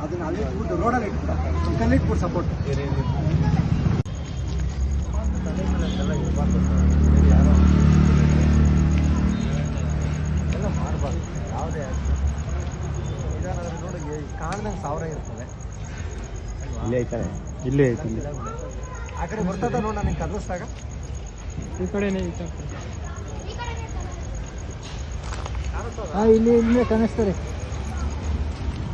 ಅದನ್ನ ಅಲ್ಲಿ ಇಟ್ಬಿಟ್ಟು ರೋಡಲ್ಲಿ ಇಟ್ಬಿಟ್ಟು ಕಲ್ಲಿ ಇಟ್ಬಿಟ್ಟು ಸಪೋರ್ಟ್ ಎಲ್ಲ ಮಾಡಬಾರ್ದು. ಯಾವುದೇ ಇದಾದ್ರೆ ನೋಡಿ ಕಾಣ್ದಂಗೆ 1000 ಇರ್ತದೆ. ಇಲ್ಲೇ ಐತಾನೆ, ಇಲ್ಲೇ ಐತೆ. ಆ ಕಡೆ ಬರ್ತದ ನೋಡ ನನಗೆ ಕದಲಿಸ್ದಾಗ ಈ ಕಡೆನೇ ಐತೆ. ಇಲ್ಲಿ ಇಲ್ಲೇ ಕಾಣಿಸ್ತಾರೆ.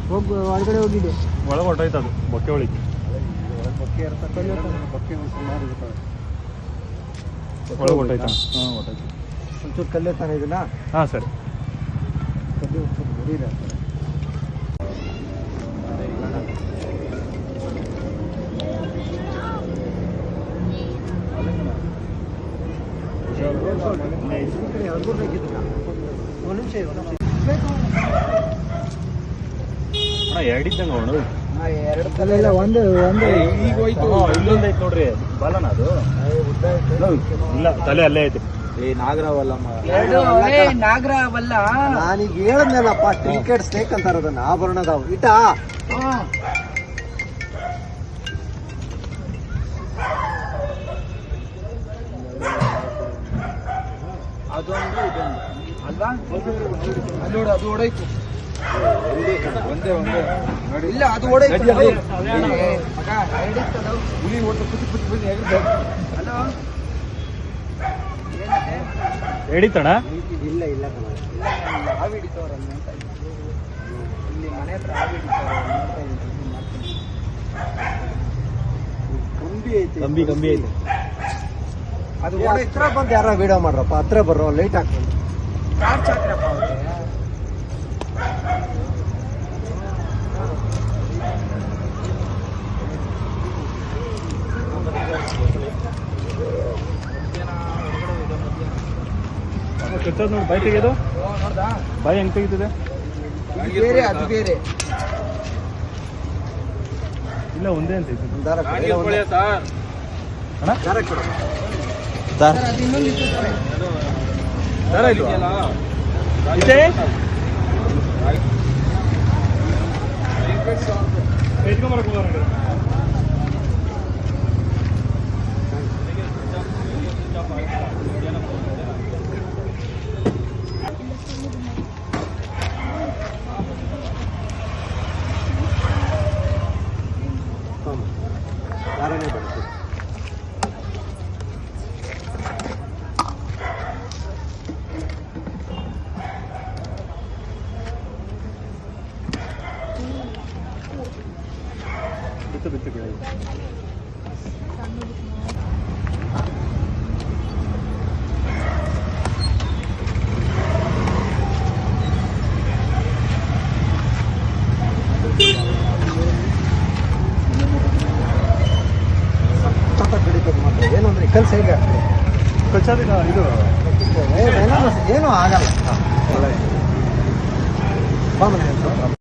ಹೋಗಿ ಒಳಗಡೆ ಹೋಗಿದ್ದೆ, ಒಳಗೆ ಹೊಟ್ಟೋಯ್ತು ಅದು ಬೊಕ್ಕೆ ಒಳಗೆ. ಬೊಕ್ಕೆ ಇರ್ತದೆ, ಬೊಕ್ಕೆ ಸುಮಾರು ಇರ್ತವೆ. ಒಳಗೆ ಹೊಟ್ಟೋಯ್ತಾ? ಹಾಂ ಹೊಟ್ಟೋಯ್ತು. ಒಂಚೂರು ಕಲ್ಲೇ ತಾನೆ ಇದನ್ನ. ಹಾಂ ಸರಿ. ಕಲ್ಲು ಒಂಚೂರು ಹೊಡೀರಿ ಆಗ್ತದೆ. ಎರಡಿದ್ದಂಗೆ ಅವನು ಎರಡು ಕಲ್ಲೆಲ್ಲ ಒಂದು ಈಗ ಹೋಯ್ತು. ಇಲ್ಲೊಂದು ಐತೆ ನೋಡ್ರಿ ಬಾಲನ ಅದು. ಇಲ್ಲ ತಲೆ ಅಲ್ಲೇ ಐತೆ. ನಾಗರವಲ್ಲ. ನಾನೀಗ ಹೇಳದ್ನಲ್ಲಪ್ಪ, ಟ್ರಿಂಕೆಟ್ ಸ್ನೇಕ್ ಅಂತಾರ ಅದನ್ನ, ಆಭರಣದ ಇಟ. ಅದೊಂದು ಇದೊಂದು ಅಲ್ವಾ? ಅಲ್ಲಿ ನೋಡು, ಅದು ಹೊಡೈತು. ಒಂದೇ ಇಲ್ಲ, ಅದು ಹೊಡೈತು. ಹಿಡಿತಣ? ಇಲ್ಲ ಇಲ್ಲ ಹಾವು ಹಿಡಿತವ್ರ ಇಲ್ಲಿ ಮನೆ ಹತ್ರ ಹಾವು ಹಿಡಿತವ್ರ. ಕಂಬಿ ಐತೆ. ಅದು ಹತ್ರ ಬಂದು ಯಾರ ವಿಡಿಯೋ ಮಾಡ್ರಪ್ಪ, ಹತ್ರ ಬರ್ರೋ, ಲೈಟ್ ಹಾಕೊಂಡು ಟಾರ್ಚ್ ಹಾಕ್ರಪ್ಪ ಅವ್ರಿಗೆ. ಕೆತ್ತದ ನೋಡಿ, ಬಾಯಿ ತೆಗೆಯೋದು. ಬಾಯಿ ಹೆಂಗೆ ತೆಗಿತದೆ? ಬೇರೆ ಅದು ಬೇರೆ. ಇಲ್ಲ ಒಂದೇ ಅಂತ ಐತೆ. ದಾರ ಅಣ್ಣ ದಾರ ಕೊಡು. ಅದು ಇನ್ನೊಂದು ಇರ್ತದೆ. ದಾರ ಇಲ್ವಾ? ಇದೆ? ಎತ್ಕೊಂಬರಕ್ಕೆ ಹೋಗೋಣ. ದಾರನೇ ಬರುತ್ತೆ. ಬಿತ್ತು ಗಿಡ. ಕಡಿತದ ಮಾತ್ರ ಏನು ಅಂದ್ರೆ ಕಲ್ ಸೈಡ್ ಕಚ್ಚಾದಿಲ್ಲ ಇದು ಏನೂ ಆಗಲ್ಲ.